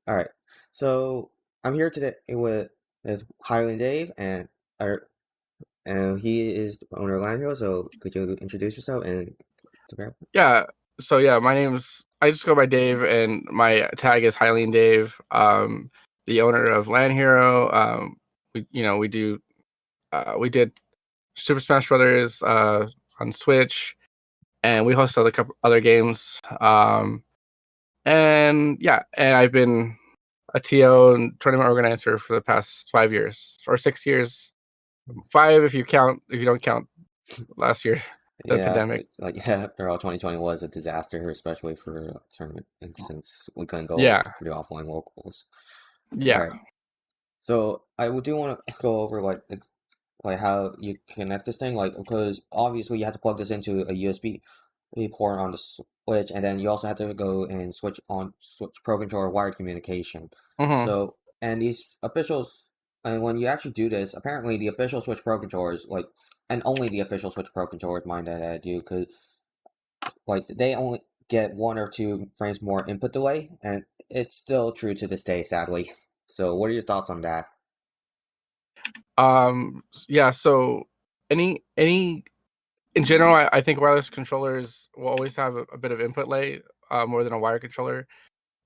All right. So I'm here today with Hylian Dave, and he is the owner of LAN Hero. So could you introduce yourself and to grab? Yeah. So yeah, my name's I just go by Dave, and my tag is Hylian Dave. The owner of LAN Hero. We did Super Smash Brothers on Switch, and we host other couple other games. And I've been a TO and tournament organizer for the past 5 years or 6 years. 5 if you don't count last year, the Yeah, pandemic. after all, 2020 was a disaster, especially for tournament, and since we couldn't go Yeah, for the offline locals. All yeah. right. So do want to go over like how you connect this thing, like because obviously you have to plug this into a USB port on the Switch, and then you also have to go and switch Pro Controller wired communication. hmm So and these officials, and when you actually do this, apparently the official Switch Pro controllers, and only the official Switch Pro controllers, mind that I do, because they only get 1 or 2 frames more input delay, and it's still true to this day, sadly. So what are your thoughts on that? Yeah. So any in general, I think wireless controllers will always have a bit of input delay, more than a wire controller.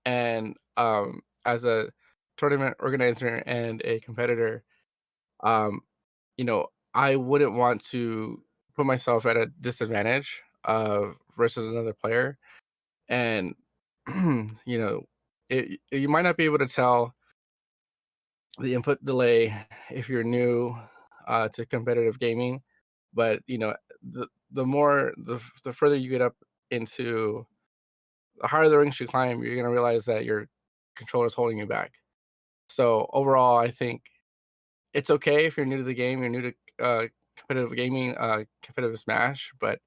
And as a tournament organizer and a competitor, um, I wouldn't want to put myself at a disadvantage versus another player. And you know, you might not be able to tell the input delay if you're new to competitive gaming, but the further you get up into the higher the ranks you climb, you're gonna realize that your controller is holding you back. So overall, I think it's okay if you're new to the game, you're new to competitive gaming, competitive Smash, but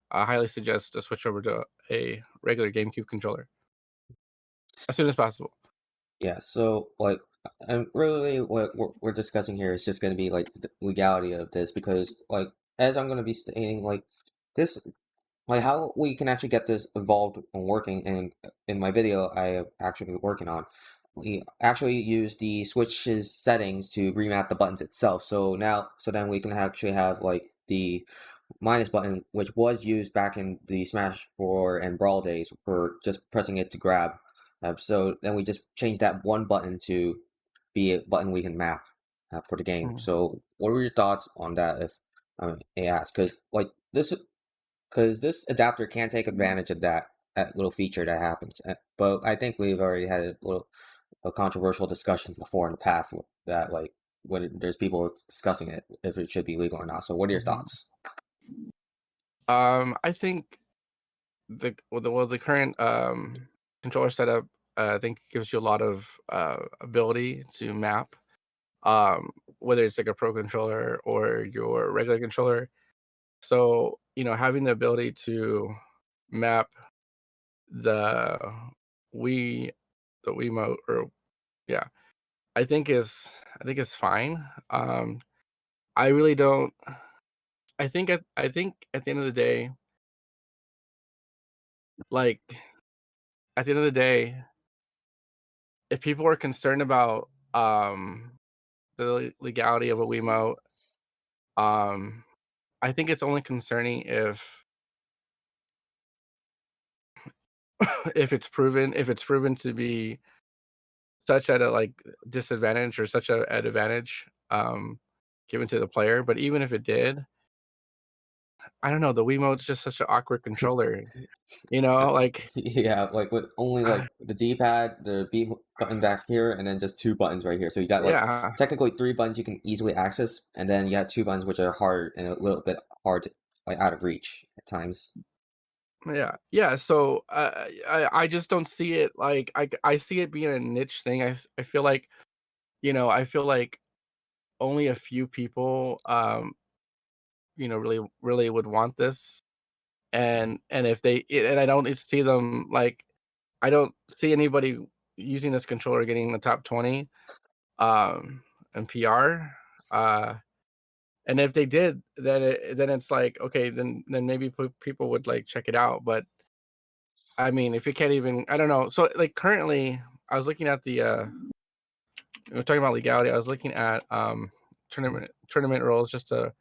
I highly suggest to switch over to a regular GameCube controller as soon as possible. Yeah, so and really what we're discussing here is just going to be like the legality of this, because as I'm going to be stating this, how we can actually get this evolved and working, and in my video I have actually been working on, we actually use the switch's settings to remap the buttons itself. So then we can actually have the minus button, which was used back in the Smash 4 and Brawl days for just pressing it to grab. So then we just change that one button to be a button we can map for the game. Mhm. So what were your thoughts on that? If I ask, because this adapter can take advantage of that little feature that happens. But I think we've already had a controversial discussion before in the past with that, when there's people discussing it if it should be legal or not. So what are your thoughts? I think the current controller setup, I think gives you a lot of ability to map, whether it's like a pro controller or your regular controller. So having the ability to map the Wii the Wiimote, or yeah, I think is fine. I really don't. I think at the end of the day, like at the end of the day, if people are concerned about the legality of a Wiimote, um, I think it's only concerning if it's proven to be such at a disadvantage or such a an advantage given to the player. But even if it did, I don't know. The Wiimote's just such an awkward controller. Like Yeah, with only the D-pad, the B button back here, and then just 2 buttons right here. So you got yeah, technically 3 buttons you can easily access, and then you have 2 buttons which are hard and a little bit hard to, out of reach at times. yeah, yeah. So I just don't see it like I see it being a niche thing. I feel like I feel like only a few people really would want this. And if they and I don't see them I don't see anybody using this controller getting in the top 20 in PR. And if they did, then it's like, okay, then maybe people would check it out. But I mean, if you can't even, I don't know. So currently, looking at the we're talking about legality. I was looking at tournament rules just to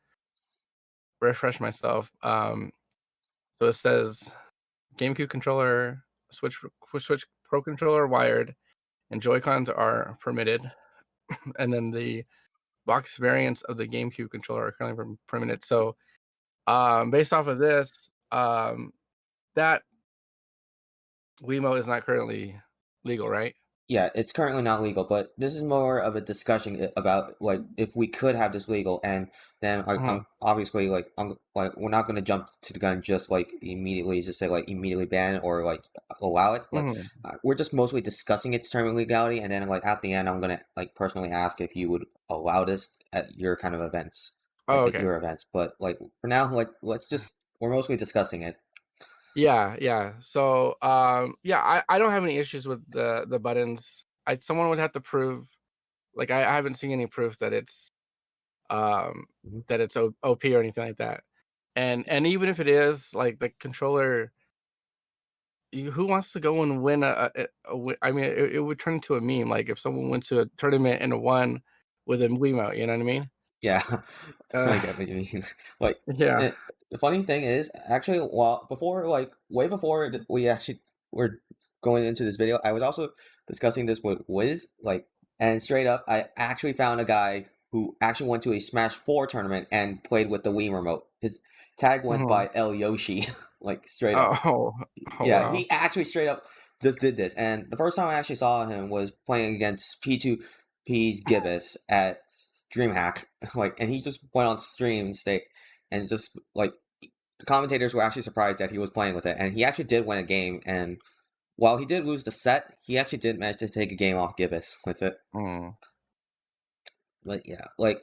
refresh myself. So it says GameCube controller, Switch Pro controller wired, and Joy-Cons are permitted. And then the box variants of the GameCube controller are currently permitted. So based off of this, that Wiimote is not currently legal, right? Yeah, it's currently not legal, but this is more of a discussion about like if we could have this legal, and then Mm-hmm. I'm obviously like we're not going to jump to the gun just like immediately just say like immediately ban or like allow it. Like Mm-hmm. we're just mostly discussing its term and legality, and then like at the end, I'm gonna like personally ask if you would allow this at your kind of events, Oh, like at okay. your events. But like for now, like we're mostly discussing it. Yeah. So yeah, I don't have any issues with the buttons. Someone would have to prove, like, I haven't seen any proof um Mhm. that it's OP or anything like that. And even if it is, like, the controller, who wants to go and win I mean, it would turn into a meme, like if someone went to a tournament and won with a Wiimote, you know what I mean? Yeah, Uh, I get what you mean. Like, yeah. the funny thing is, actually, while before, like, way before we actually were going into this video, I was also discussing this with Wiz, like, and straight up, I actually found a guy who actually went to a Smash 4 tournament and played with the Wii remote. His tag went Mhm. by El Yoshi, like, straight up. Oh, oh Yeah, wow. he actually straight up just did this. And the first time I actually saw him was playing against P2P's Gibbous at DreamHack. Like, and he just went on stream and stay, and just like the commentators were actually surprised that he was playing with it. And he actually did win a game. And while he did lose the set, he actually did manage to take a game off Gibbous with it. Mm. But yeah, like,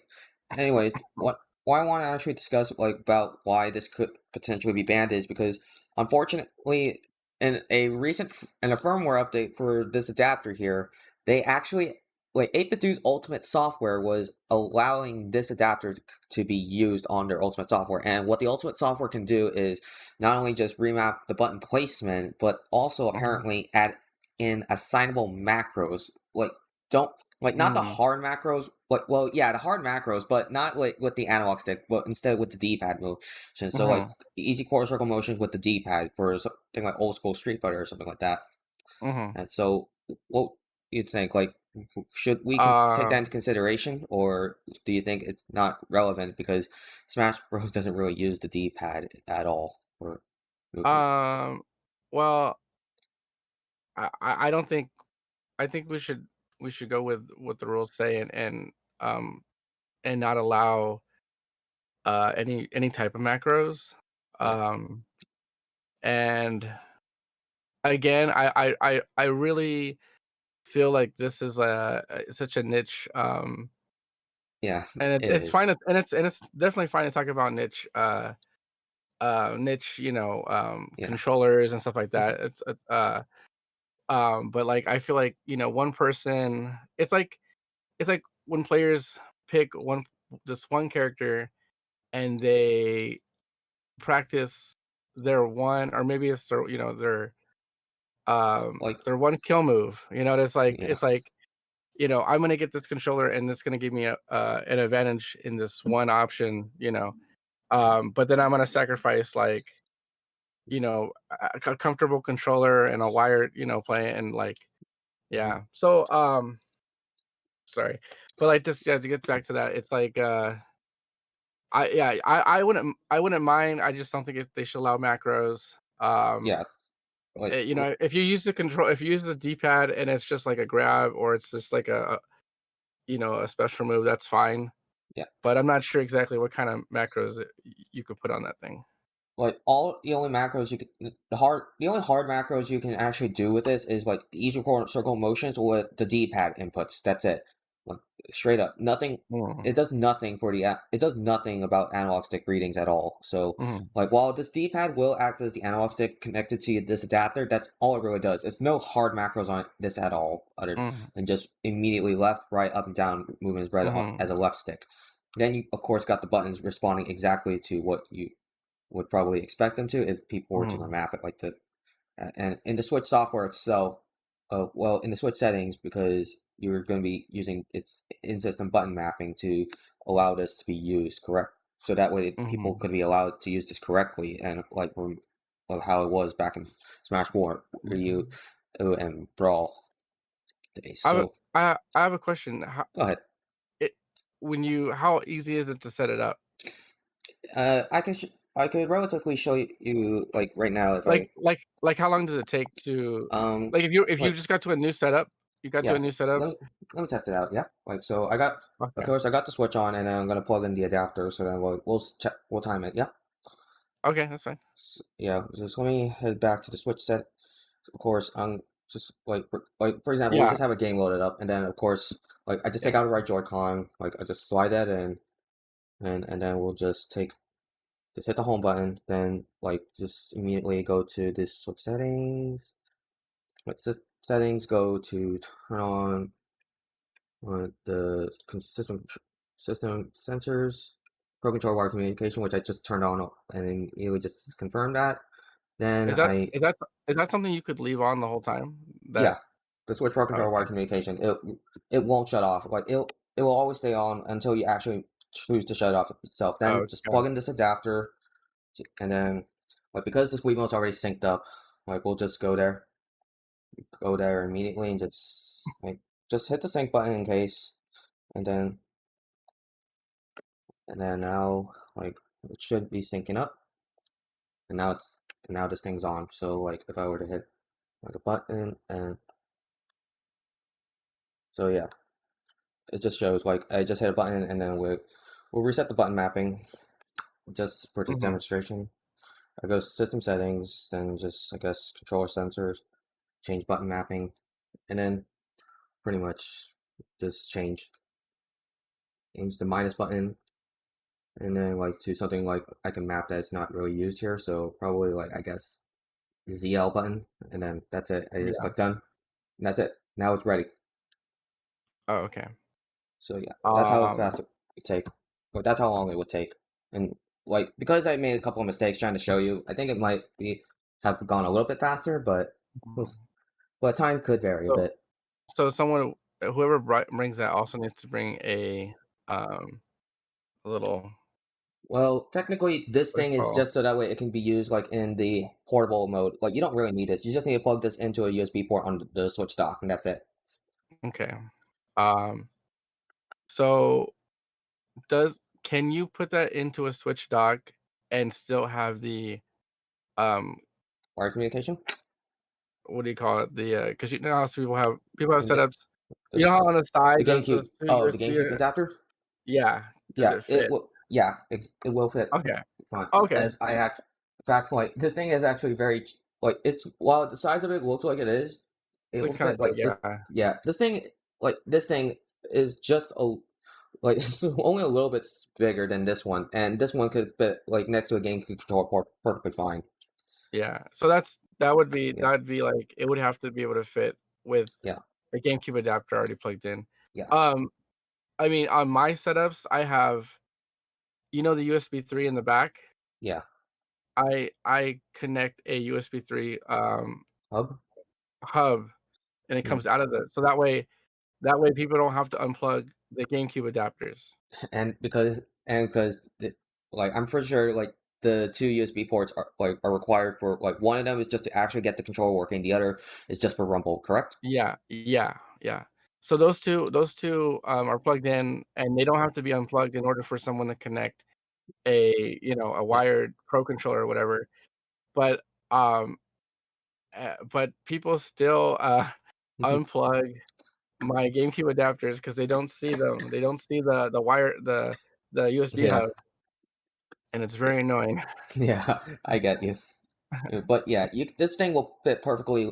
anyways, what I want to actually discuss like about why this could potentially be banned is because unfortunately, in a firmware update for this adapter here, they actually like 8BitDo's Ultimate software was allowing this adapter to be used on their Ultimate software, and what the Ultimate software can do is not only just remap the button placement, but also Mhm. apparently add in assignable macros. Like don't like not the Mm. hard macros, but well, yeah, the hard macros, but not like with the analog stick, but instead with the D-pad motion. So like Mhm. easy quarter circle motions with the D-pad for something like old school Street Fighter or something like that. Mhm. And so, what you think? Like, should we take that Uh, into consideration, or do you think it's not relevant because Smash Bros doesn't really use the D-pad at all for movement? um, well, I don't think, I think we should go with what the rules say, um and not allow any type of macros. Yeah, Um and again, I really feel like this is such a niche, yeah, and it it's is. fine and it's definitely fine to talk about niche, niche, Yeah, controllers and stuff like that. But like I feel like, one person, it's like when players pick this one character and they practice their one, or maybe it's like their one kill move. yeah, It's like, I'm gonna get this controller and it's gonna give me an advantage in this one option, but then I'm gonna sacrifice, like, a comfortable controller and a wired, play, and like, mhm, yeah. So sorry, but like, just, yeah, to get back to that, it's like, I wouldn't mind. I just don't think they should allow macros. yeah, like If you use if you use the D-pad and it's just like a grab, or it's just like a special move, that's fine. yeah. But I'm not sure exactly what kind of macros you could put on that thing. Like all the only macros you can the only hard macros you can actually do with this is like the easy corner circle motions with the D-pad inputs. That's it. Like straight up, nothing. Mm, It does nothing for it does nothing about analog stick readings at all. So mhm, like while this D-pad will act as the analog stick connected to this adapter, that's all it really does. It's no hard macros on this at all, other mhm, than just immediately left, right, up and down movements read mhm, as a left stick. Then you of course got the buttons responding exactly to what you would probably expect them to if people were to mhm, map it like the and in the Switch software itself, well, in the Switch settings, because you're going to be using its in-system button mapping to allow this to be used correct, so that way people Hmm. could be allowed to use this correctly, and like from of how it was back in Smash 4, where you and Brawl days. I have a, So I have a question. How go ahead. it when you how easy is it to set it up? I could relatively show you like right now if I Like how long does it take to um like if you like just got to a new setup, you got to yeah, a new setup? let me test it out. Yeah, like so I got, of Okay. course I got the switch on, and then I'm gonna plug in the adapter, so then we'll check, we'll time it. Yeah. Okay, that's fine. Yeah, just let me head back to the Switch set. Of course, I'm just like for example, we Yeah, just have a game loaded up, and then of course, like I just take yeah. out the right Joy-Con, like I just slide that in, and then we'll just hit the home button, then like just immediately go to this Switch settings. Like settings, go to turn on the system sensors, Pro Controller wire communication, which I just turned on, and then you would just confirm that. Then Is that I is that is that something you could leave on the whole time? That Yeah, the Switch Pro Controller wire okay. communication. It won't shut off. Like it will always stay on until you actually choose to shut it off itself. Then Oh, just got plug it. in this adapter, and then like because this Wiimote's already synced up, like we'll just go there immediately, and just hit the sync button in case, and then now like it should be syncing up, and now this thing's on. So like if I were to hit like a button, and so yeah, it just shows like I just hit a button, and then we'll reset the button mapping just for this Mhm, demonstration. I go to system settings, then just I guess controller sensors, change button mapping, and then pretty much just change the minus button, and then like to something like I can map that's not really used here. So probably like I guess ZL button, and then that's it. I just yeah. click done, and that's it. Now it's ready. Oh, okay. So yeah, that's how Um, fast it would take. Or that's how long it would take. And like because I made a couple of mistakes trying to show you, I think it might be have gone a little bit faster, but time could vary a so bit. so someone whoever brings that also needs to bring um, a little Well, technically, this what do thing you is call just so that way it can be used like in the portable mode. Like you don't really need this. You just need to plug this into a USB port on the Switch dock, and that's it. okay. Um, so does can you put that into a Switch dock and still have the um Wire communication. what do you call it? The because you know how some people have And the, setups. You know this, how on the the side there's GameCube. those two Oh, the USB. GameCube adapter. Yeah. Does Yeah, it it fit? will. Yeah, it will fit Okay. fine. Okay. As I act, in fact, like this thing is actually very like it's while the size of it looks like it is, it Looks will kind fit of big. like it. Yeah. Yeah, this thing is just a like it's only a little bit bigger than this one, and this one could fit like next to a GameCube controller port perfectly fine. Yeah. So that Yeah, would be like it would have to be able to fit with yeah, a GameCube adapter already plugged in. yeah, Um, I mean, on my setups, I have the USB 3 in the back. yeah. I connect a USB 3 Hub. hub, and it Yeah, comes out of the so that way people don't have to unplug the GameCube adapters. and because like I'm pretty sure like the two USB ports are required for like one of them is just to actually get the controller working, the other is just for Rumble, correct? Yeah, yeah, yeah. So those two are plugged in, and they don't have to be unplugged in order for someone to connect a Yeah. wired Pro controller or whatever. But um, but people still unplug my GameCube adapters because they don't see them. They don't see the wire the USB Yeah. hub, and it's very annoying. Yeah, I get you. But yeah, this thing will fit perfectly,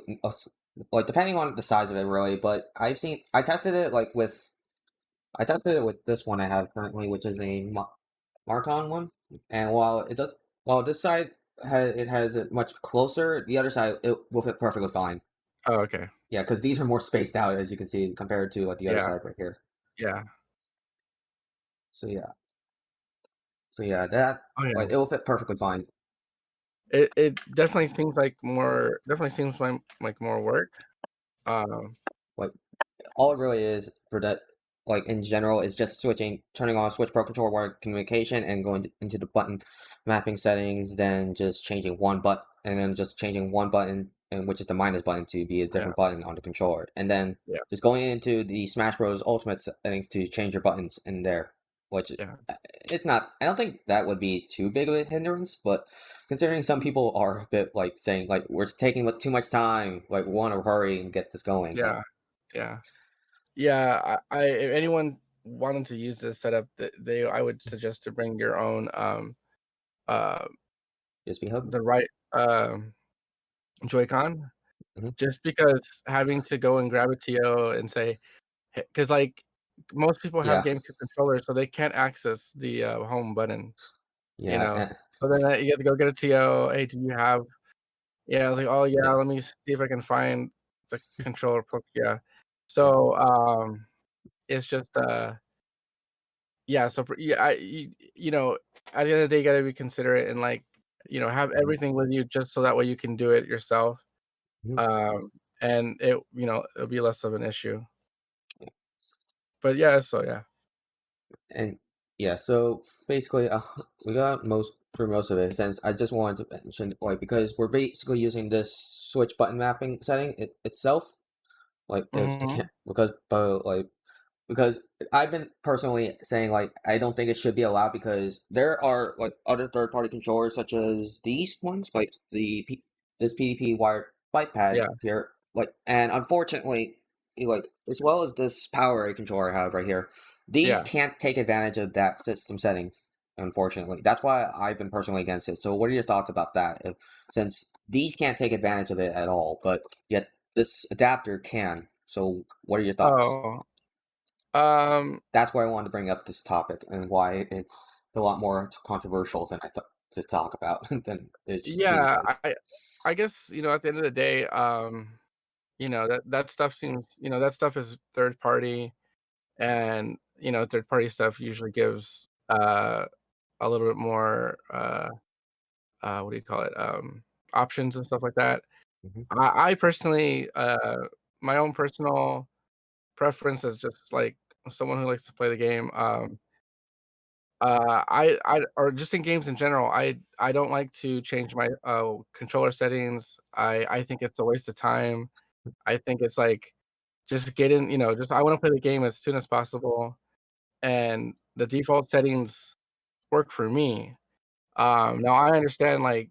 like depending on the size of it, really. But I tested it with this one I have currently, which is a Marton one, and while this side has it much closer, the other side it will fit perfectly fine. Oh, okay. Yeah, because these are more spaced out, as you can see, compared to like the other Yeah, side right here. yeah. So yeah, that Oh, yeah. like it will fit perfectly fine. It definitely seems like more work. Um, Like all it really is for that, like in general, is just turning on Switch Pro Controller wire communication and going into the button mapping settings, then just changing one button, and then just changing one button, and which is the minus button, to be a yeah, different button on the controller, and then yeah, just going into the Smash Bros. Ultimate settings to change your buttons in there, which yeah, it's not. I don't think that would be too big of a hindrance, but considering some people are a bit like saying like we're taking too much time, like we want to hurry and get this going, yeah, yeah, yeah. If anyone wanted to use this setup, I would suggest to bring your own uh just be hub. the right Joy-Con, Hmm. just because having to go and grab a TO and say, because like most people have Yeah, GameCube controllers, so they can't access the home button, you yeah, know. So then you have to go get a TO. Hey, do you have? Yeah, I was like, oh yeah, yeah. let me see if I can find the controller. Yeah. Yeah. So it's just yeah. So yeah, you know, at the end of the day, you gotta be considerate and like have Mhm. everything with you just so that way you can do it yourself. Mhm. Um, and it'll be less of an issue. But yeah, so yeah. And yeah, so basically, we got most of it. Since I just wanted to mention, like, because we're basically using this switch button mapping setting itself, like, if the Hmm. because like because I've been personally saying like I don't think it should be allowed because there are like other third party controllers such as these ones like this PDP wired bike pad Yeah, here, like, and unfortunately, like, as well as this power A controller I have right here, these yeah. can't take advantage of that system setting. Unfortunately, that's why I've been personally against it. So what are your thoughts about that? Since these can't take advantage of it at all, but yet this adapter can. So what are your thoughts? Oh, um, That's why I wanted to bring up this topic and why it's a lot more controversial than I thought to talk about than it seems yeah. like. I guess at the end of the day, that stuff seems that stuff is third party, and third party stuff usually gives a little bit more what do you call it options and stuff like that. Hmm. I personally my own personal preference is just like someone who likes to play the game. I or just in games in general, I don't like to change my controller settings. I think it's a waste of time. I think it's like just get in, just I want to play the game as soon as possible, and the default settings work for me. Now I understand, like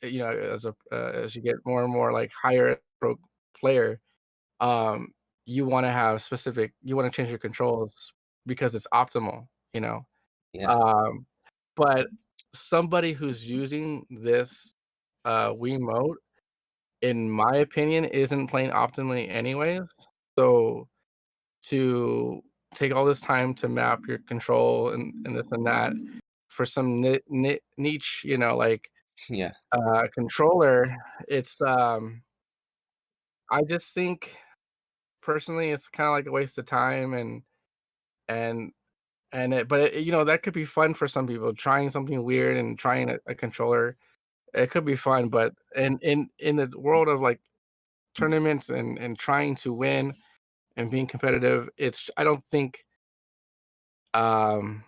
as you get more and more like higher pro player, um, you want to change your controls because it's optimal, you know. Yeah, Um, but somebody who's using this Wiimote, in my opinion, isn't playing optimally anyways. So to take all this time to map your control and this and that for some niche, like yeah, controller, it's I just think personally it's kind of like a waste of time and but that could be fun for some people trying something weird and trying a controller. It could be fun, but in the world of like tournaments and trying to win and being competitive, I don't think um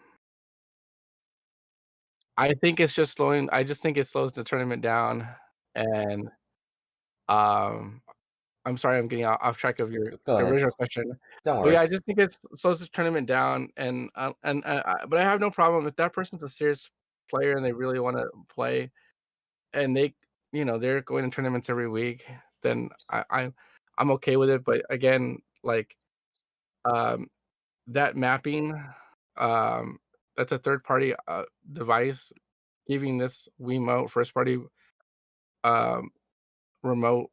I think it's just slowing I just think it slows the tournament down, and um I'm sorry I'm getting off track of your go ahead. original question. Don't But worry. yeah, I just think it slows the tournament down, but I have no problem if that person's a serious player and they really wanna play, and they're going to tournaments every week, then I'm okay with it. But again, like, um, that mapping, um, that's a third party, device giving this Wiimote first party, um, remote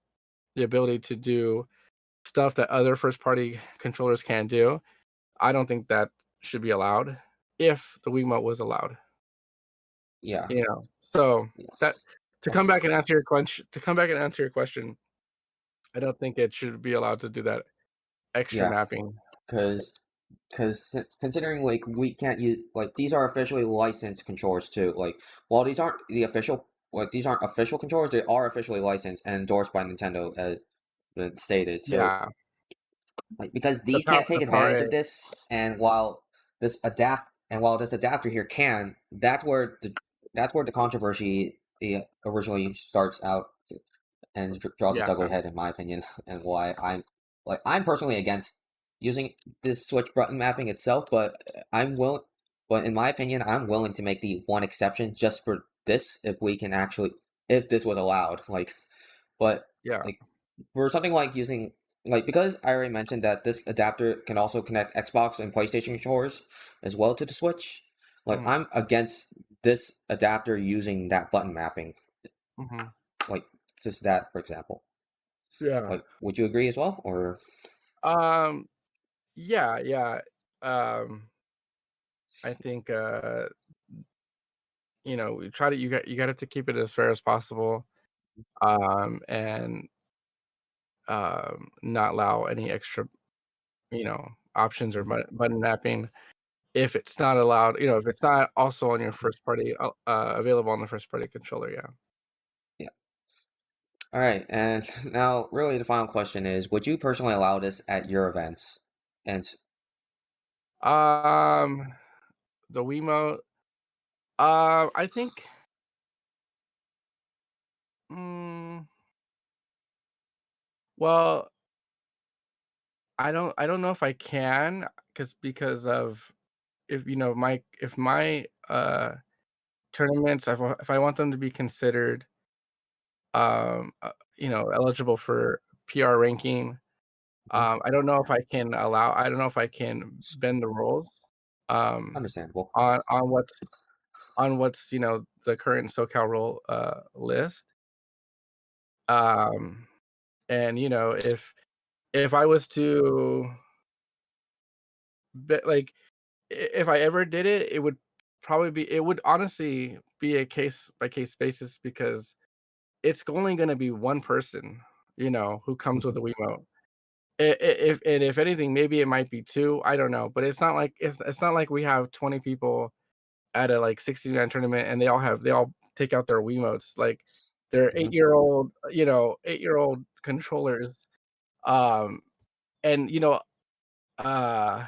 the ability to do stuff that other first party controllers can't do. I don't think that should be allowed if the Wiimote was allowed, Yeah, So yeah, that to come back and answer your question, I don't think it should be allowed to do that extra yeah. mapping. Because considering like we can't use like these are officially licensed controllers too. Like while these aren't official controllers, they are officially licensed and endorsed by Nintendo. been stated. So Yeah. like because The these power can't take the power advantage of is. this, and while this adapter here can, that's where the controversy originally starts out and draws its Yeah. ugly head, in my opinion, and why I'm personally against using this switch button mapping itself, but I'm willing. But in my opinion, I'm willing to make the one exception just for this, if we can actually, if this was allowed. But Yeah. like for something like using because I already mentioned that this adapter can also connect Xbox and PlayStation controllers as well to the Switch. Like Mhm. I'm against this adapter using that button mapping. Mhm. Like just that, for example. Yeah. Like, would you agree as well, or Um, yeah, yeah. Um, I think, we try to you got to keep it as fair as possible, and, not allow any extra, options or button mapping if it's not allowed, if it's not also on your first party, available on the first party controller, yeah. yeah? All right, and now really the final question is: would you personally allow this at your events? And Um, the Wiimote, I think, mm, well, I don't know if I can, because of if my, tournaments, if I want them to be considered, eligible for PR ranking, mhm, I don't know if I can bend the rules, um, understandable. on what's, the current SoCal rule, list, um, and, if I was to bet, like, if I ever did it, it would honestly be a case by case basis, because it's only gonna be one person, who comes with Mhm, a Wiimote. If anything, maybe it might be 2, I don't know, but it's not like we have 20 people at a, like, 60-man tournament, and they all take out their Wiimotes, like, they're mhm, 8-year-old controllers, um, and, uh,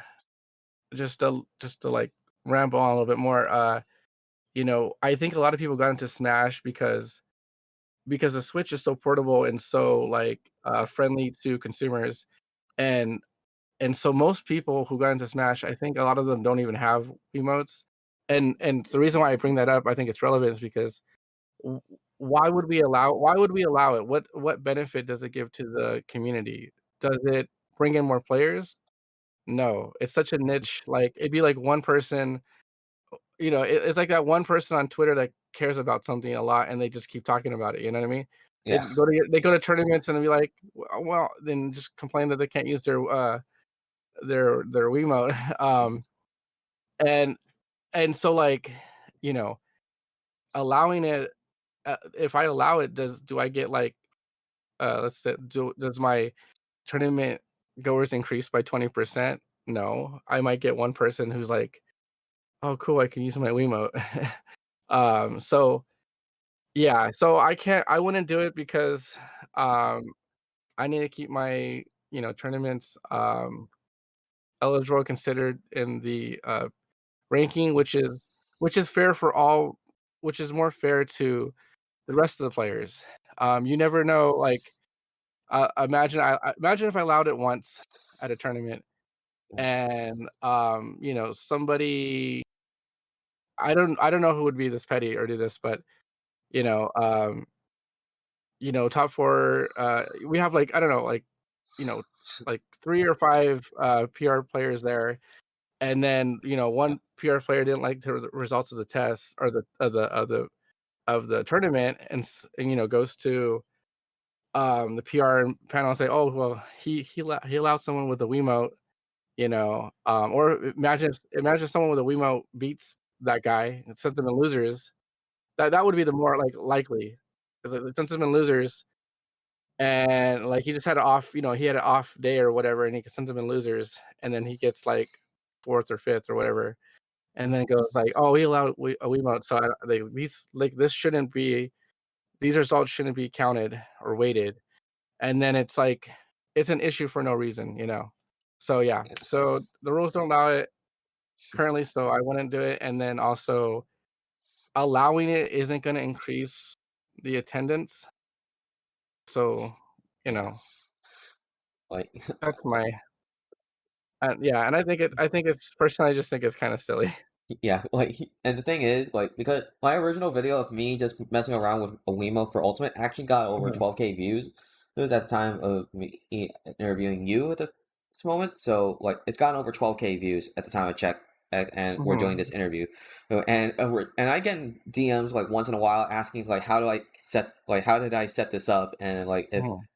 just to, like, ramble on a little bit more, I think a lot of people got into Smash because the Switch is so portable and so, like, friendly to consumers, and so most people who got into Smash, I think a lot of them don't even have emotes, and the reason why I bring that up, I think it's relevant, is because w why would we allow it? What benefit does it give to the community? Does it bring in more players? No, it's such a niche, like, it'd be like one person, it's like that one person on Twitter that cares about something a lot, and they just keep talking about it, you know what I mean? yeah. They go to tournaments and be like, well, then just complain that they can't use their Wiimote, and so, like, you know, allowing it, if I allow it, do I get, like, let's say, does my tournament goers increase by 20%? No, I might get one person who's like, "Oh, cool, I can use my Wiimote." So yeah, so I wouldn't do it because, um, I need to keep my, tournaments, eligible, considered in the, ranking, which is fair for all, which is more fair to the rest of the players. You never know, like, imagine if I allowed it once at a tournament, and, somebody, I don't know who would be this petty or do this, but, you know, um, top 4, we have, like, I don't know, like, you know, like 3 or 5, PR players there, and then, one PR player didn't like the results of the test, or the tournament, and goes to, the PR panel and say, "Oh, well, he allowed someone with a Wiimote," or imagine someone with a Wiimote beats that guy and sends them in losers. That would be the more, like, likely, 'cause it sends them in losers, and, like, he just had an off, he had an off day or whatever, and he sends them in losers, and then he gets, like, 4th or 5th or whatever, and then it goes like, "Oh, we allowed a Wiimote, so these, like, these results shouldn't be counted or weighted." and then it's like it's an issue for no reason, you know. So yeah, Yeah. so the rules don't allow it currently, so I wouldn't do it. And then also allowing it isn't going to increase the attendance. So, you Yeah. know, Like that's my yeah, and I think it's personally I just think it's kind of silly. yeah, like, and the thing is, like, because my original video of me just messing around with a wiimote for Ultimate actually got over Mhm. 12K views. It was at the time of me interviewing you at this moment, so like it's gotten over 12K views at the time I checked, and we're doing this Mhm. interview, and I get DMs like once in a while asking like how do I set like how did I set this up and like if Mhm.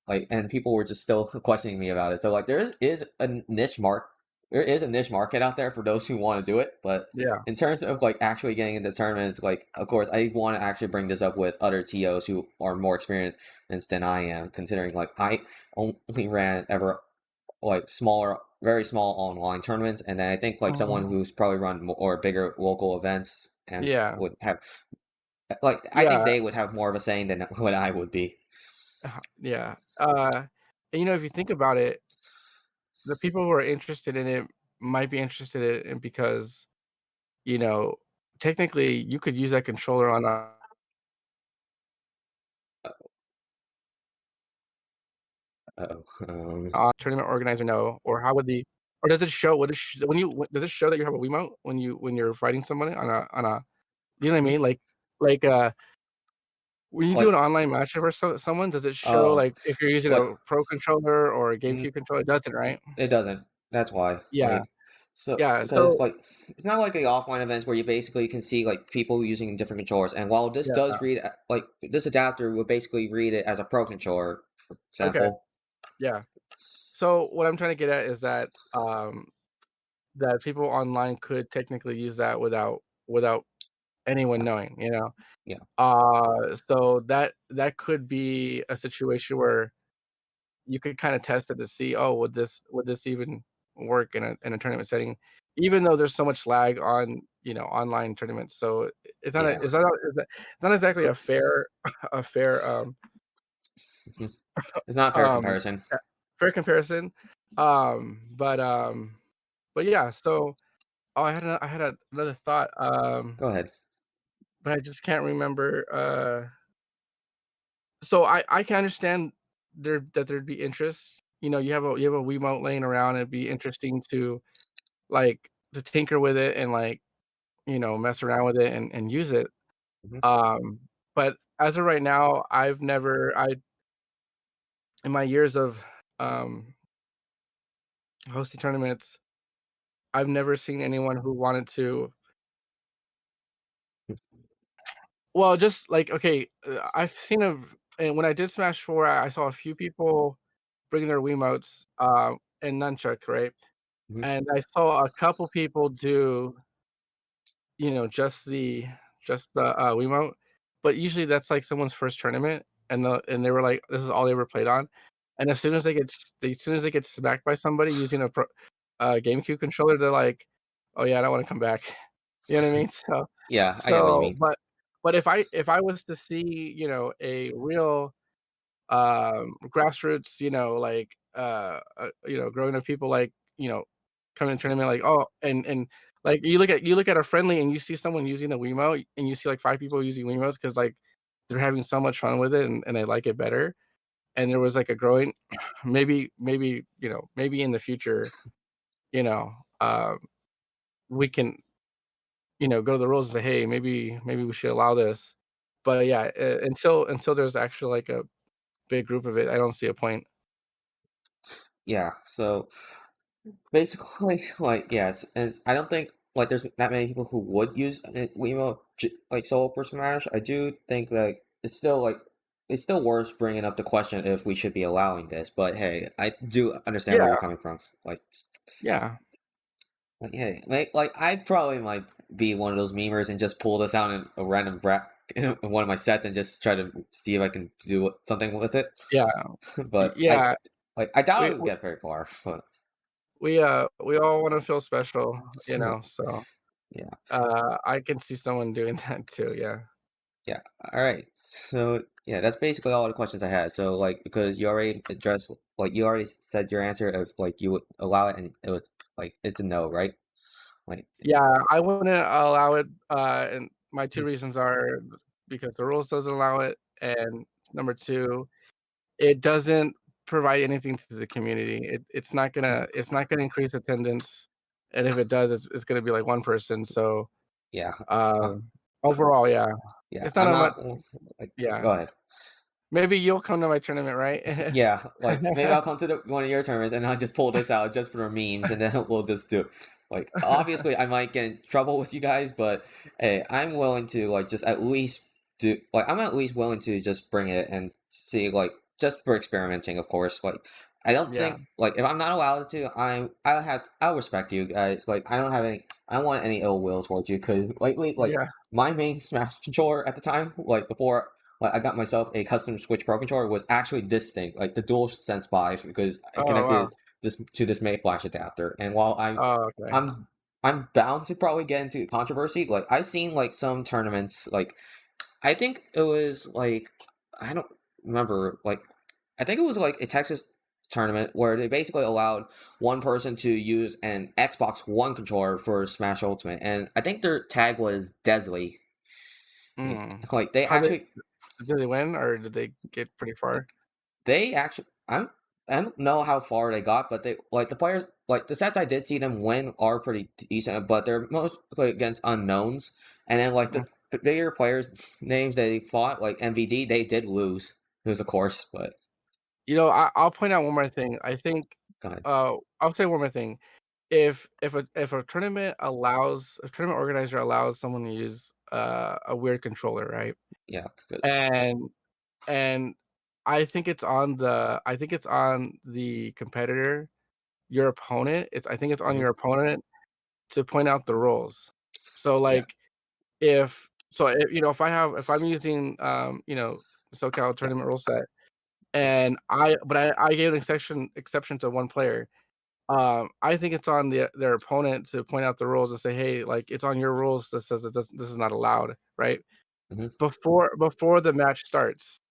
like and people were just still questioning me about it. So like is a niche mark there is a niche market out there for those who want to do it, but Yeah. in terms of like actually getting into tournaments, like of course I want to actually bring this up with other TOs who are more experienced than I am, considering like I only ran ever like smaller, very small online tournaments, and then I think like someone Mhm. who's probably run more bigger local events and Yeah. would have like I think Yeah. they would have more of a saying than what I would be. Yeah. And you know, if you think about it, the people who are interested in it might be interested in it because, you know, technically you could use that controller on Uh-oh. a tournament organizer know, or how would the or does it show what is when you does it show that you have a Wiimote when you're fighting somebody on a you know what I mean? Like, when you do Like, an online matchup or someone, does it show, oh, like, if you're using like, a pro controller or a mm, GameCube controller? It doesn't, right? it doesn't. That's why. Yeah, Like, so yeah, because so like it's not like the offline events where you basically can see like people using different controllers. And while this yeah, does read like this adapter would basically read it as a pro controller, for okay, example. yeah. So, what I'm trying to get at is that people online could technically use that without anyone Yeah, knowing, you know? yeah, So that could be a situation where you could kinda test it to see, "Oh, would this even work in a tournament setting?" Even though there's so much lag on, you know, online tournaments, so yeah. it's not exactly a fair a fair, It's not a fair um, comparison. uh, fair comparison, but yeah, so oh, I had another thought, Go ahead. but I just can't remember, so I can understand there'd be interest, you know, you have a Wiimote laying around, it'd be interesting to like, to tinker with it and, like, you know, mess around with it and use it. Mhm, Um, but as of right now, in my years of, um, hosting tournaments, I've never seen anyone who wanted to well, just like, okay, I've seen and when I did Smash 4, I saw a few people bring their Wiimotes, and nunchuck, right? mhm. And I saw a couple people do, you know, just the, Wiimote, but usually that's, like, someone's first tournament, and they were like, this is all they ever played on, and as soon as they get smacked by somebody using a GameCube controller, they're like, "Oh, yeah, I don't wanna come back." You know what I mean? Yeah, I get what you mean. But if I was to see, you know, a real grassroots, you know, like, you know, growing up people like, you know, coming to tournament like, oh, and like you look at a friendly and you see someone using a Wiimote and you see like 5 people using Wiimotes because like they're having so much fun with it and they like it better. And there was like a growing maybe, you know, maybe in the future, you know, we can, you know, go to the rules and say, hey, maybe we should allow this. But yeah, until there's actually like a big group of it, I don't see a point. Yeah, so basically, like, yes, and I don't think like there's that many people who would use Wiimote like solo for Smash. I do think that it's still worth bringing up the question if we should be allowing this. But hey, I do understand where you're Yeah, coming from. yeah. Hey, like I probably might be one of those memers and just pull this out in a random in one of my sets and just try to see if I can do something with it. Yeah, But yeah, I doubt we it would get very far. But we all wanna feel special, you know, so, yeah. I can see someone doing that too, yeah. Yeah. All right. So Yeah, that's basically all the questions I had. So like because you already addressed like you already said your answer of like you would allow it and it was like it's a no, right? Like Yeah, I wouldn't allow it, and my 2 mm, reasons are because the rules doesn't allow it, and number 2, it doesn't provide anything to the community. It's not gonna increase attendance, and if it does, it's gonna be like 1 person, so, yeah. Uh, um, overall, yeah. yeah, It's not I'm a much. not like Yeah. go ahead. Maybe you'll come to my tournament, right? Yeah, like maybe I'll come to one of your tournaments and I'll just pull this out just for the memes and then we'll just do it. Like obviously I might get in trouble with you guys, but hey, I'm willing to like just at least do like I'm at least willing to just bring it and see like just for experimenting, of course. Like I don't Yeah, think like if I'm not allowed to, I'll respect you guys. Like I don't want any ill will towards you because lately like yeah. my main Smash controller at the time, like before like I got myself a custom Switch Pro controller was actually this thing, like the DualSense 5, because I Oh, wow. connected this to this May Flash adapter. And while Oh, okay. I'm I'm bound to probably get into controversy, like I've seen like some tournaments, like I think it was like I don't remember, like I think it was like a Texas tournament where they basically allowed one person to use an Xbox One controller for Smash Ultimate, and I think their tag was Desley. Mm. Like they How actually did they win, or did they get pretty far? They actually, I don't know how far they got, but they like the players like the sets I did see them win are pretty decent, but they're mostly against unknowns. And then like Mm. the bigger players names they fought like MVD, they did lose of course, but I'll point out one more thing. I think, go ahead. I'll say one more thing. If a tournament organizer allows someone to use, a weird controller, right? Yeah, because And and I think it's on the competitor, your opponent. I think it's on hmm your opponent to point out the rules. So, yeah, like, if I'm using, SoCal yeah, tournament rule set, yeah, and I gave an exception to one player, I think it's on their opponent to point out the rules and say, "Hey, like, it's on your rules that says this is not allowed," right? hmm Before the match starts.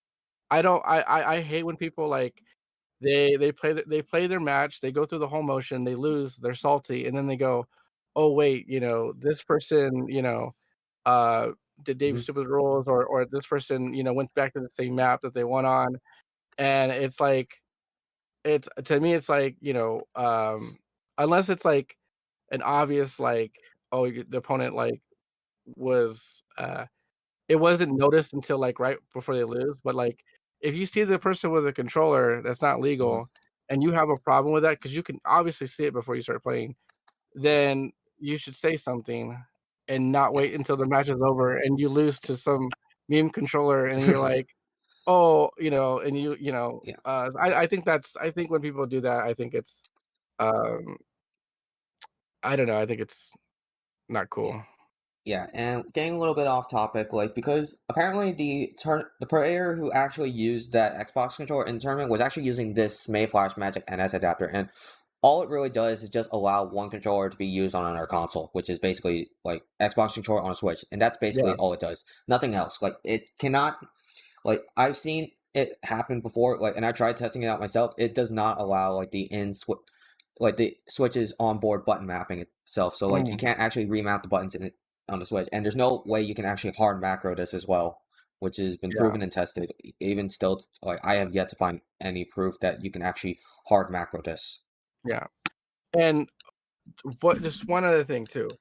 I don't I hate when people, like, they play their match, they go through the whole motion, they lose, they're salty, and then they go, "Oh, wait, this person, uh, did Dave's hmm stupid rules, or this person, went back to the same map that they won on," and it's like it's to me, it's like, unless it's, like, an obvious, like, oh, the opponent, like, was, it wasn't noticed until, like, right before they lose, but, like, if you see the person with a controller that's not hmm legal, and you have a problem with that, because you can obviously see it before you start playing, yeah, then you should say something and not yeah, wait until the match is over and you lose to some meme controller and you're like, "Oh," and yeah, I think when people do that, I think it's, um, I don't know, I think it's not yeah. cool. Yeah, and getting a little bit off topic, like because apparently the player who actually used that Xbox controller in the tournament was actually using this Mayflash Magic NS adapter, and all it really does is just allow one controller to be used on another console, which is basically like Xbox controller on a Switch, and that's Yeah, basically all it does. Nothing else. Like it cannot like I've seen it happen before, like and I tried testing it out myself. It does not allow like like the Switch's onboard button mapping itself. So like you mm, can't actually remap the buttons in it on the Switch, and there's no way you can actually hard macro this as well, which has been yeah, proven and tested. Even still, like I have yet to find any proof that you can actually hard macro this. yeah, and what just one other thing too.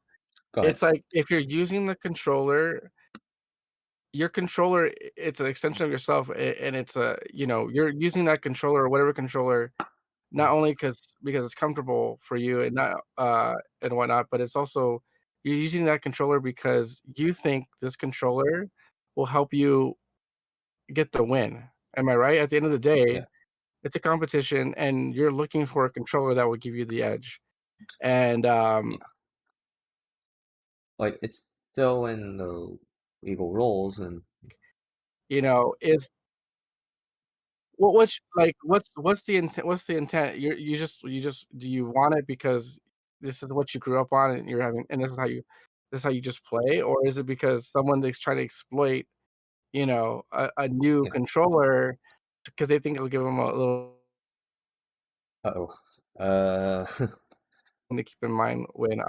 Go ahead. It's like if you're using the controller, your controller, it's an extension of yourself, and it's you're using that controller or whatever controller not Mhm. only because it's comfortable for you and not and whatnot, but it's also you're using that controller because you think this controller will help you get the win. Am I right? At the end of the day, Yeah, it's a competition, and you're looking for a controller that will give you the edge. And yeah. Like it's still in the legal rules, and is what's the intent? You just do you want it because this is what you grew up on and this is how you just play, or is it because someone is trying to exploit a new Yeah. controller because they think it'll give them a little Uh-oh. Uh, thing to keep in mind when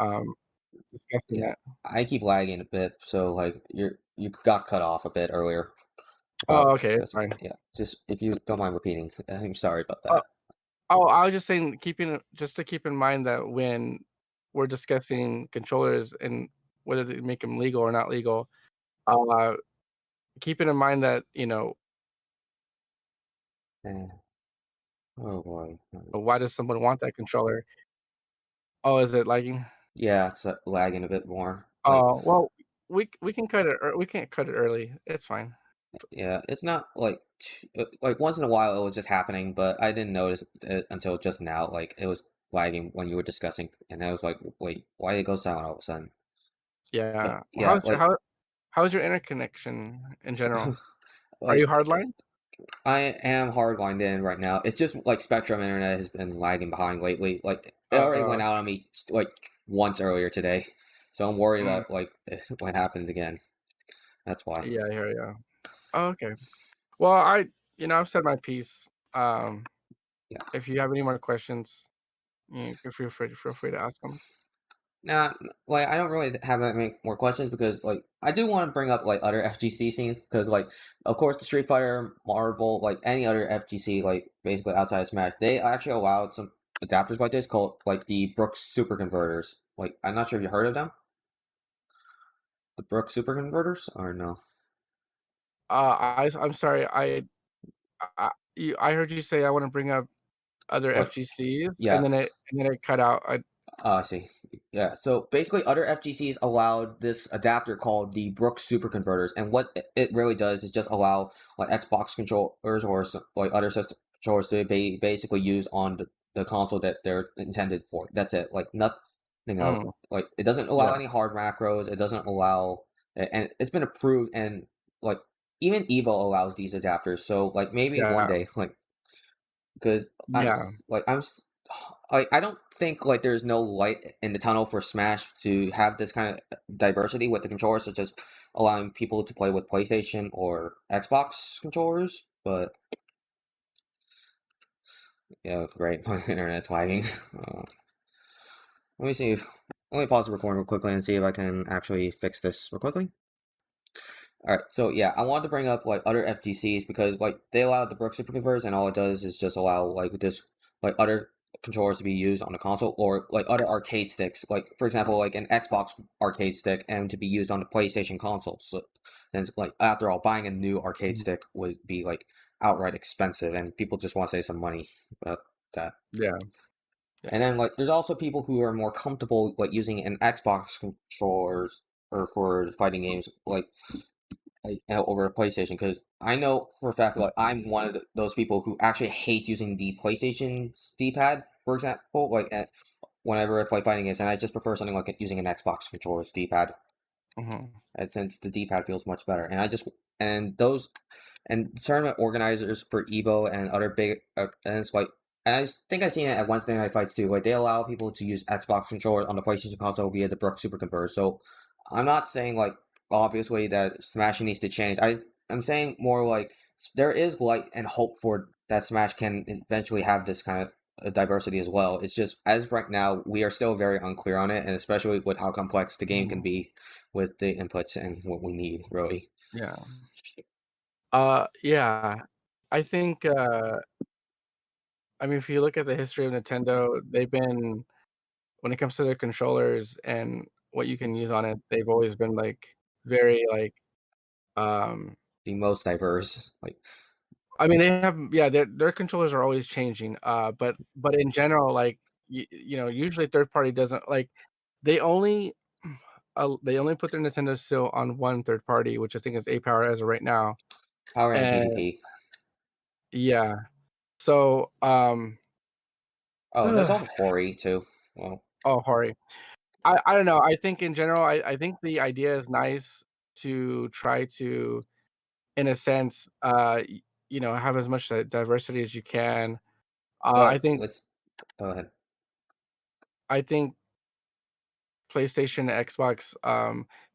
discussing yeah. that. I keep lagging a bit, so like you got cut off a bit earlier Oh, while okay, it's discussing. fine. Yeah. Just if you don't mind repeating, I'm sorry about Oh, that. I was just saying, just to keep in mind that when we're discussing controllers and whether to make them legal or not legal, uh, keeping in mind that Eh, oh boy. why does someone want that controller? Oh, is it lagging? Yeah, it's lagging a bit more. Like, Oh, well, we can cut it. We can't cut it early. It's fine. yeah, it's not like like once in a while it was just happening, but I didn't notice it until just now. Like it was lagging when you were discussing, and I was like, wait, why did it go silent all of a sudden? But Yeah. Well, yeah, like how's your interconnection in general? Are like you hardline? I am hardlined in right now. It's just like Spectrum internet has been lagging behind lately. Like it already Uh, went out on me like once earlier today, so I'm worried mm, about like what happened again. That's why. yeah, yeah, yeah. Oh, okay. Well, I've said my piece. Yeah. If you have any more questions, you can feel free to ask them. Nah, like I don't really have that many more questions because like I do want to bring up like other FGC scenes because like of course the Street Fighter, Marvel, like any other FGC like basically outside of Smash, they actually allowed some adapters like this called like the Brooks Super Converters. Like I'm not sure if you heard of them, the Brooks Super Converters or no? I'm sorry. I heard you say I want to bring up other Like FGCs, and yeah, then it cut out. I see. Yeah, so basically, other FGCs allowed this adapter called the Brooks Super Converters, and what it really does is just allow like Xbox controllers or like other system controllers to be basically used on the console that they're intended for. That's it. Like nothing else. Mm, Like it doesn't allow yeah, any hard macros. It doesn't allow, and it's been approved. And like even Evo allows these adapters. So like maybe one yeah, day, like because yeah. I don't think like there's no light in the tunnel for Smash to have this kind of diversity with the controllers, such as allowing people to play with PlayStation or Xbox controllers. But yeah, great, my internet's lagging. Let me see. Let me pause the recording real quickly and see if I can actually fix this real quickly. All right, so yeah, I wanted to bring up like other FTCs because like they allow the Brook Super Converters, and all it does is just allow like this like other controllers to be used on the console or like other arcade sticks, like for example like an Xbox arcade stick, and to be used on the PlayStation console. So then it's like after all, buying a new arcade Mhm. stick would be like outright expensive, and people just want to save some money about that. Yeah, And yeah. then like there's also people who are more comfortable like using an Xbox controllers or for fighting games like over a PlayStation because I know for a fact like I'm one of those people who actually hate using the PlayStation D-pad, for example, like whenever I play fighting games, and I just prefer something like using an Xbox controller's D-pad, Mhm. and since the D-pad feels much better, and I just and those and tournament organizers for Evo and other big events like. And think I've seen it at Wednesday Night Fights too. Like they allow people to use Xbox controllers on the PlayStation console via the Brook Super Converter. So I'm not saying like obviously that Smash needs to change. I'm saying more like there is light and hope for that Smash can eventually have this kind of diversity as well. It's just as right now we are still very unclear on it, and especially with how complex the game can Mhm. be with the inputs and what we need really. Yeah. Yeah. I think, I mean, if you look at the history of Nintendo, they've been when it comes to their controllers and what you can use on it, they've always been, like, very, like, um The most diverse. Like I mean, they have yeah, their controllers are always changing, but in general, like, usually third party doesn't like, they only they only put their Nintendo still on one third party, which I think is A-Power as of right now, power and and PvP. yeah. So, Oh, there's also Hori too. Well, oh, Hori. I don't know, I think in general, I think the idea is nice to try to, in a sense, have as much diversity as you can. but I think let's go ahead. I think PlayStation, Xbox,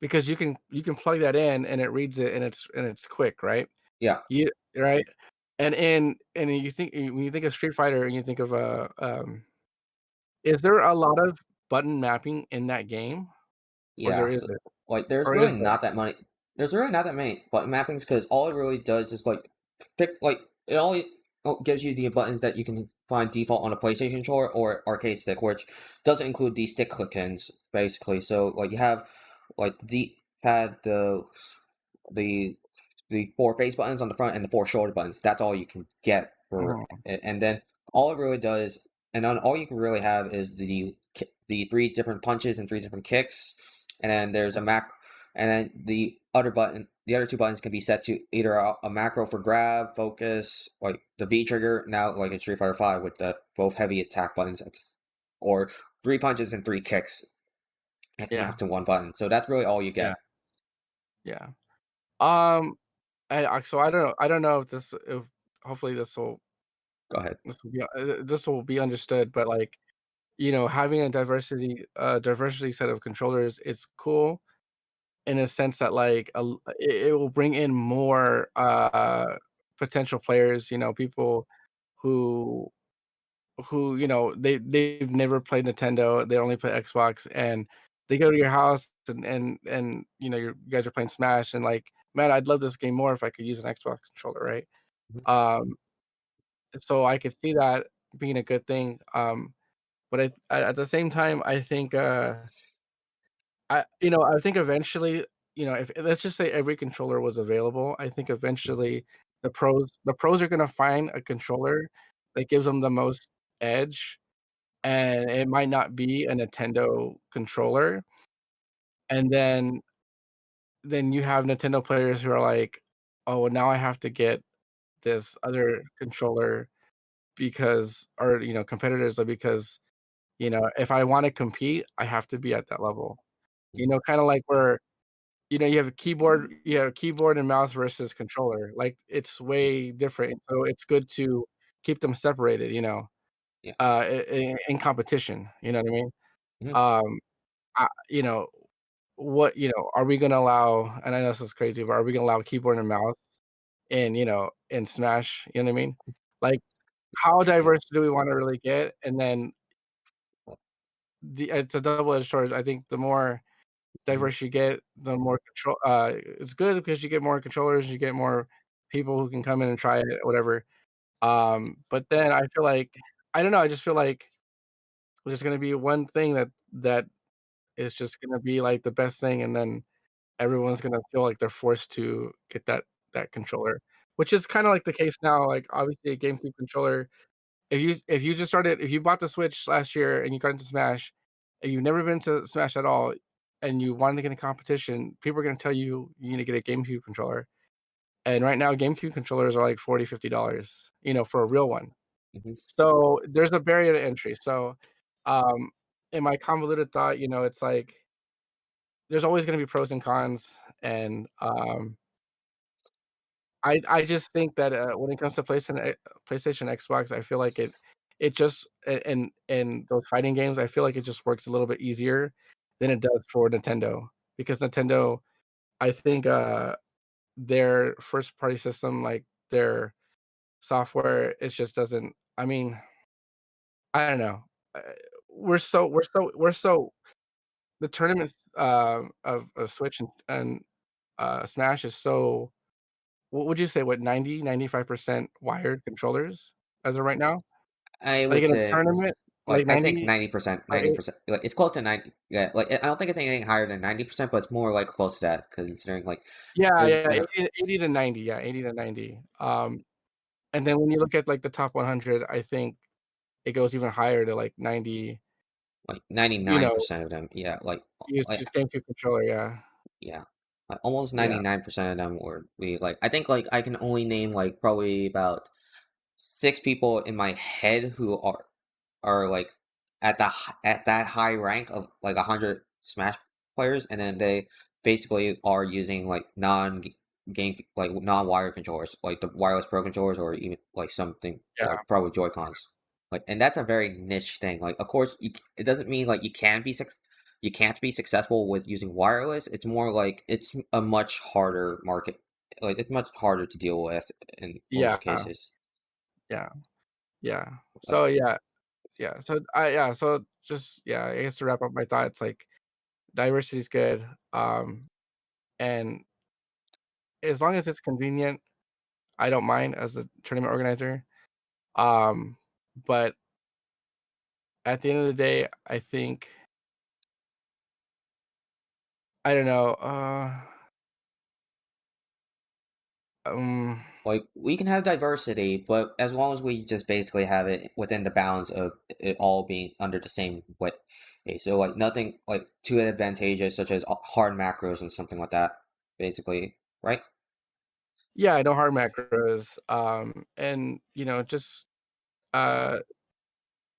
because you can plug that in and it reads it and it's quick, right? Yeah, You right? And you think when you think of Street Fighter and you think of, is there a lot of button mapping in that game? Or there yeah. So, isn't? like, there's Or really is there? not that many. There's really not that many button mappings because all it really does is like pick like it only gives you the buttons that you can find default on a PlayStation controller or arcade stick, which doesn't include the stick click-ins basically. So like you have like the D-pad, the the four face buttons on the front and the four shoulder buttons. That's all you can get for, Mhm, and then all it really does, and then all you can really have is the three different punches and three different kicks, and then there's a mac, and then the other two buttons can be set to either a macro for grab, focus, like the V trigger now, like in Street Fighter Five with the both heavy attack buttons, or three punches and three kicks. It's yeah, mapped to one button, so that's really all you yeah, get. yeah. Um, so I don't know if hopefully Go ahead. this will be understood, but, like, having a diversity set of controllers is cool in a sense that, like, it will bring in more, potential players, people who they've never played Nintendo, they only play Xbox, and they go to your house and you guys are playing Smash and like, "Man, I'd love this game more if I could use an Xbox controller," right? Mhm. Um, so I could see that being a good thing, but at the same time, I think, I think eventually, if let's just say every controller was available, I think eventually the pros are gonna find a controller that gives them the most edge, and it might not be a Nintendo controller, and then you have Nintendo players who are like, "Oh, well, now I have to get this other controller because," or, competitors are because, if I wanna compete, I have to be at that level. Mhm. Kinda like where, you have keyboard and mouse versus controller, like, it's way different, so it's good to keep them separated, Yeah. in competition, you know what I mean? Mhm. Um, you know, are we gonna allow, and I know this is crazy, but are we gonna allow keyboard and mouse in Smash, you know what I mean? Like, how Yeah. diverse do we wanna really get? And then it's a double-edged sword, I think the more Mhm. diverse you get, the more it's good because you get more controllers, you get more people who can come in and try it, whatever. But then I feel like I don't know, I just feel like there's gonna be one thing that is just gonna be, like, the best thing, and then everyone's gonna feel like they're forced to get that controller, which is kinda like the case now, like, obviously a GameCube controller, if you bought the Switch last year and you got into Smash, and you've never been to Smash at all, and you wanted to get in competition, people are gonna tell you you need to get a GameCube controller, and right now, GameCube controllers are like 40, $50, for a real one. Mhm. So, there's a barrier to entry, so, um, in my convoluted thought, it's like, there's always gonna be pros and cons, and, I just think that, when it comes to PlayStation, Xbox, I feel like it just in those fighting games, I feel like it just works a little bit easier than it does for Nintendo, because Nintendo, I think, their first party system, like, their software, it just doesn't, I mean, I don't know. Uh, we're so the tournaments, of Switch and Smash is so, what would you say, what, 95% wired controllers as of right now? I Like, would in a say, tournament, like, like I think 90 90%, or 90%. Like, it's close to 90. Yeah, like, I don't think it's anything higher than 90%, but it's more like close to that, considering like yeah, there's yeah, 80 to 90, yeah, 80 to 90. And then when you look at, like, the top 100, I think it goes even higher to, like, 90, like you know, 99% of them. Yeah, like use GameCube controller, yeah. yeah, like almost Yeah, 99% of them were we like. I think like I can only name like probably about six people in my head who are like at that high rank of like 100 Smash players, and then they basically are using like game like non-wire controllers, like the wireless pro controllers, or even like something yeah, like probably Joy Cons. Like, and that's a very niche thing. Like, of course, it doesn't mean like you can be you can't be successful with using wireless. It's more like it's a much harder market. Like it's much harder to deal with in Yeah, most cases. yeah, yeah. Like So yeah. So So just I guess to wrap up my thoughts, like diversity is good. And as long as it's convenient, I don't mind as a tournament organizer. Um, but at the end of the day, I think I don't know. Um, Like we can have diversity, but as long as we just basically have it within the bounds of it all being under the same way. Okay, so like nothing like too advantageous, such as hard macros and something like that. Basically, right? yeah, no hard macros. And just uh,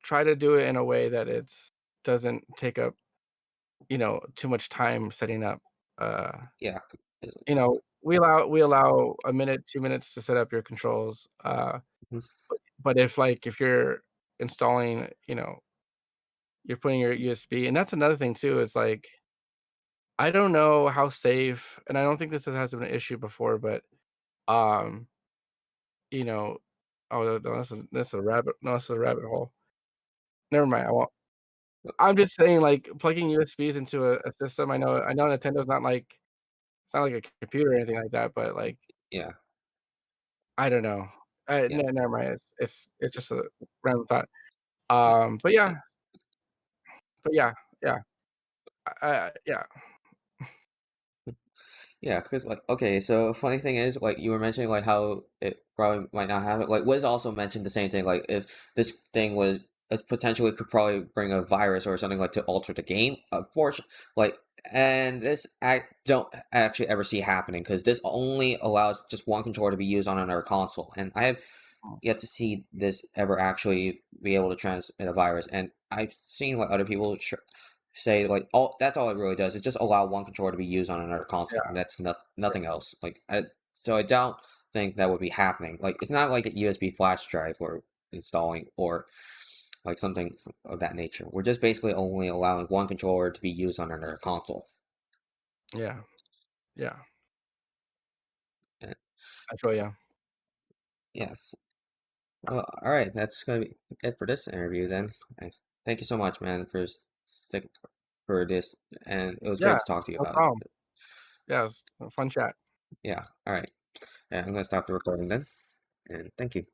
try to do it in a way that it's doesn't take up too much time setting up. Uh, Yeah. 'Cause, we allow a minute, 2 minutes to set up your controls. mhm, But if you're installing, you're putting your USB, and that's another thing too. Is like I don't know how safe, and I don't think this has been an issue before, but um, you know, oh no, this is a rabbit. No, this is a rabbit hole. Never mind. I won't. I'm just saying, like plugging USBs into a system. I know Nintendo's not like it's not like a computer or anything like that, but like Yeah. I don't know. Yeah. Never mind. It's just a random thought. But Yeah. yeah. Yeah. Yeah, because like okay, so funny thing is like you were mentioning like how it probably might not have it. Like Wiz also mentioned the same thing. Like if this thing was it potentially could probably bring a virus or something like to alter the game. Unfortunately, like and this I don't actually ever see happening because this only allows just one controller to be used on another console, and I have yet to see this ever actually be able to transmit a virus. And I've seen what other people say like all that's all it really does. It just allow one controller to be used on another console, and Yeah. that's nothing else. So I don't think that would be happening. Like it's not like a USB flash drive we're installing or like something of that nature. We're just basically only allowing one controller to be used on another console. Yeah. Yeah. And, I feel you. yes. Well, all right. That's gonna be it for this interview then. Thank you so much, man, for stick for this, and it was Yeah, great to talk to you no about problem. it. Yeah, it was a fun chat. Yeah. All right. Yeah, I'm gonna stop the recording then, and thank you.